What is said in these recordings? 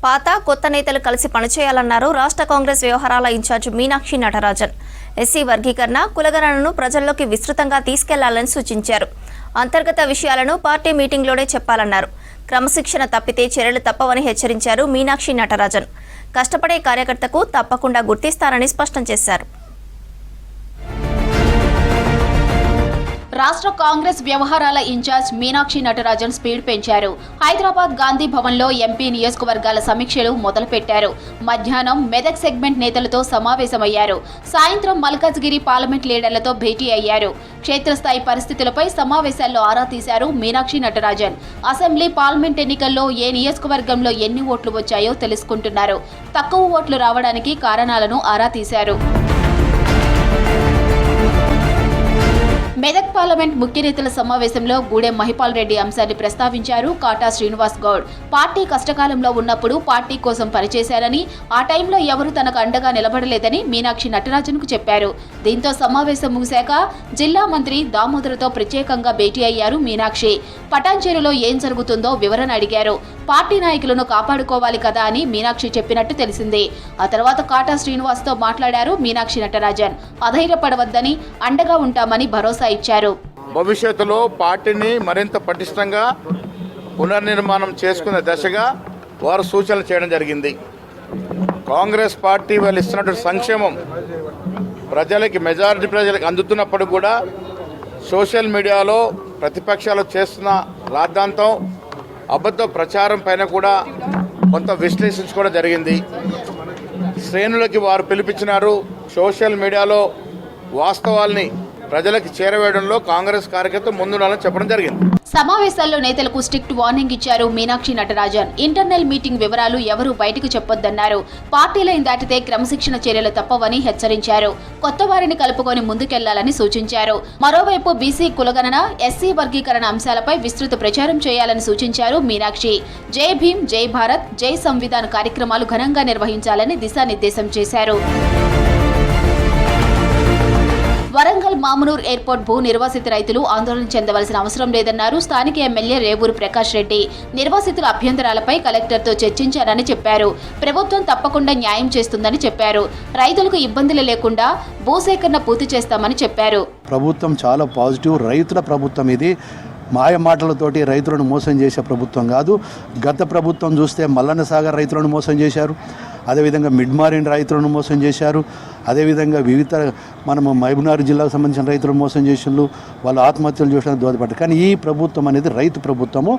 పాత కొత్త నేతలు కలిసి పనిచేయాలన్నారు రాష్ట్ర కాంగ్రెస్ వ్యవహారాల ఇన్ఛార్జ్ మీనాక్షి నటరాజన్. ఎస్సీ వర్గీకరణ, కులగణనను ప్రజల్లోకి విస్తృతంగా తీసుకెళ్లాలని సూచించారు. అంతర్గత విషయాలను పార్టీ మీటింగ్లోనే చెప్పాలన్నారు. క్రమశిక్షణ తప్పితే చర్యలు తప్పవని హెచ్చరించారు మీనాక్షి నటరాజన్. కష్టపడే కార్యకర్తకు తప్పకుండా గుర్తిస్తారని స్పష్టం చేశారు. రాష్ట్ర కాంగ్రెస్ వ్యవహారాల ఇన్ఛార్జ్ మీనాక్షి నటరాజన్ స్పీడ్ పెంచారు. హైదరాబాద్ గాంధీ భవన్లో ఎంపీ నియోజకవర్గాల సమీక్షలు మొదలుపెట్టారు. మధ్యాహ్నం మెదక్ సెగ్మెంట్ నేతలతో సమావేశమయ్యారు. సాయంత్రం మల్కాజ్గిరి పార్లమెంట్ లీడర్లతో భేటీ అయ్యారు. క్షేత్రస్థాయి పరిస్థితులపై సమావేశాల్లో ఆరా తీశారు మీనాక్షి నటరాజన్. అసెంబ్లీ, పార్లమెంట్ ఎన్నికల్లో ఏ నియోజకవర్గంలో ఎన్ని ఓట్లు వచ్చాయో తెలుసుకుంటున్నారు. తక్కువ ఓట్లు రావడానికి కారణాలను ఆరా తీశారు. మెదక్ పార్లమెంట్ ముఖ్య నేతల సమావేశంలో గూడెం మహిపాల్ రెడ్డి అంశాన్ని ప్రస్తావించారు కాటా శ్రీనివాస్ గౌడ్. పార్టీ కష్టకాలంలో ఉన్నప్పుడు పార్టీ కోసం పనిచేశారని, ఆ టైంలో ఎవరు తనకు అండగా నిలబడలేదని మీనాక్షి నటరాజన్కు చెప్పారు. దీంతో సమావేశం ముగిశాక జిల్లా మంత్రి దామోదర్తో ప్రత్యేకంగా భేటీ అయ్యారు మీనాక్షి. పటాన్చేరులో ఏం జరుగుతుందో వివరణ అడిగారు. పార్టీ నాయకులను కాపాడుకోవాలి కదా అని మీనాక్షి చెప్పినట్టు తెలిసింది. ఆ తర్వాత కాటా శ్రీనివాస్తో మాట్లాడారు మీనాక్షి నటరాజన్. అధైర్యపడవద్దని, అండగా ఉంటామని భరోసా ఇచ్చారు. భవిష్యత్తులో పార్టీని మరింత పటిష్టంగా పునర్నిర్మాణం చేసుకునే దశగా వారు సూచనలు చేయడం జరిగింది. కాంగ్రెస్ పార్టీ వాళ్ళు ఇస్తున్నటువంటి సంక్షేమం మెజారిటీ ప్రజలకు అందుతున్నప్పుడు కూడా సోషల్ మీడియాలో ప్రతిపక్షాలు చేస్తున్న రాద్ధాంతం, అబద్ధ ప్రచారం పైన కూడా కొంత విశ్లేషించుకోవడం జరిగింది. శ్రేణులకి వారు పిలిపించినారు. సోషల్ మీడియాలో వాస్తవాల్ని ప్రజలకు చేరవేయడంలో కాంగ్రెస్ కార్యకర్త ముందుండాలని చెప్పడం జరిగింది. సమావేశాల్లో నేతలకు స్ట్రిక్ట్ వార్నింగ్ ఇచ్చారు మీనాక్షి నటరాజన్. ఇంటర్నల్ మీటింగ్ వివరాలు ఎవరూ బయటకు చెప్పొద్దన్నారు. పార్టీ లైన్ దాటితే క్రమశిక్షణ చర్యలు తప్పవని హెచ్చరించారు. కొత్త వారిని కలుపుకొని ముందుకెళ్లాలని సూచించారు. మరోవైపు బీసీ కులగణన, ఎస్సీ వర్గీకరణ అంశాలపై విస్తృత ప్రచారం చేయాలని సూచించారు మీనాక్షి. జై భీమ్, జై భారత్, జై సంవిధాన్ కార్యక్రమాలు ఘనంగా నిర్వహించాలని దిశానిర్దేశం చేశారు. వరంగల్ మామునూర్ ఎయిర్పోర్ట్ భూ నిర్వాసిత రైతులు ఆందోళన చెందవలసిన అవసరం లేదన్నారు స్థానిక ఎమ్మెల్యే రేవూరు ప్రకాష్ రెడ్డి. నిర్వాసితుల అభ్యంతరాలపై కలెక్టర్తో చర్చించారని చెప్పారు. ప్రభుత్వం తప్పకుండా న్యాయం చేస్తుందని చెప్పారు. రైతులకు ఇబ్బందులు లేకుండా భూసేకరణ పూర్తి చేస్తామని చెప్పారు. ప్రభుత్వం చాలా పాజిటివ్. రైతుల ప్రభుత్వం ఇది. మాయ మాటలతోటి రైతులను మోసం చేసే ప్రభుత్వం కాదు. గత ప్రభుత్వం చూస్తే మల్లన్న సాగర్ రైతులను మోసం చేశారు. అదేవిధంగా మిడ్మారిన్ రైతులను మోసం చేశారు. అదేవిధంగా వివిధ మనము మహబూబ్నగర్ జిల్లాకు సంబంధించిన రైతులను మోసం చేసిండ్రు. వాళ్ళు ఆత్మహత్యలు చేయడానికి దోహదపడ్డారు. కానీ ఈ ప్రభుత్వం అనేది రైతు ప్రభుత్వము.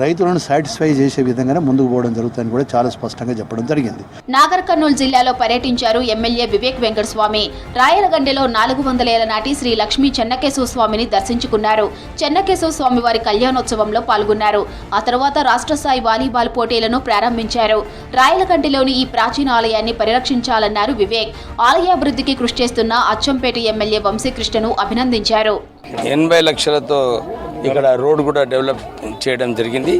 రైతులను సాటిస్ఫై చేసే విధంగానే ముందుకు పోవడం జరుగుతుందని కూడా చాలా స్పష్టంగా చెప్పడం జరిగింది. నాగర్ కర్నూలు జిల్లాలో పర్యటించారు ఎమ్మెల్యే వివేక్ వెంకటస్వామి. రాయలగండలో 400 ఏళ్ల నాటి శ్రీ లక్ష్మీ చెన్నకేశవ స్వామిని దర్శించుకున్నారు. చెన్నకేశవ స్వామి వారి కళ్యాణోత్సవంలో పాల్గొన్నారు. ఆ తర్వాత రాష్ట్ర స్థాయి వాలీబాల్ పోటీలను ప్రారంభించారు. రాయలగండలోని ఈ ప్రాచీన ఆలయాన్ని పరిరక్షించాలన్నారు వివేక్. ఆలయాభివృద్ధికి కృషి చేస్తున్న అచ్చంపేట ఎమ్మెల్యే వంశీకృష్ణను అభినందించారు. 80 లక్షలతో ఇక్కడ రోడ్ కూడా డెవలప్ చేయడం జరిగింది.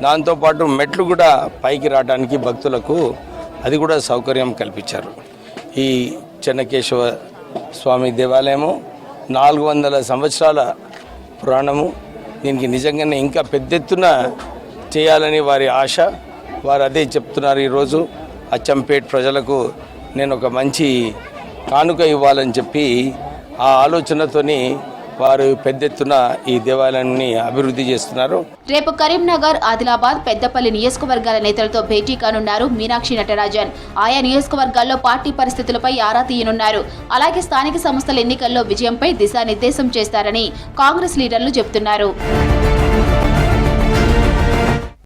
దాంతోపాటు మెట్లు కూడా పైకి రావడానికి భక్తులకు అది కూడా సౌకర్యం కల్పించారు. ఈ చెన్నకేశవ స్వామి దేవాలయము 400 సంవత్సరాల పురాణము. దీనికి నిజంగానే ఇంకా పెద్ద ఎత్తున చేయాలని వారి ఆశ. వారు అదే చెప్తున్నారు. ఈరోజు అచ్చంపేట్ ప్రజలకు నేను ఒక మంచి కానుక ఇవ్వాలని చెప్పి ఆ ఆలోచనతోని వారు పెద్ద ఎత్తున ఈ దేవాలయాన్ని అభివృద్ధి చేస్తున్నారు. రేపు కరీంనగర్, ఆదిలాబాద్, పెద్దపల్లి నియోజకవర్గాల నేతలతో భేటీ కానున్నారు మీనాక్షి నటరాజన్. ఆయా నియోజకవర్గాల్లో పార్టీ పరిస్థితులపై ఆరా తీయనున్నారు. అలాగే స్థానిక సంస్థల ఎన్నికల్లో విజయంపై దిశానిర్దేశం చేస్తారని కాంగ్రెస్ లీడర్లు చెబుతున్నారు.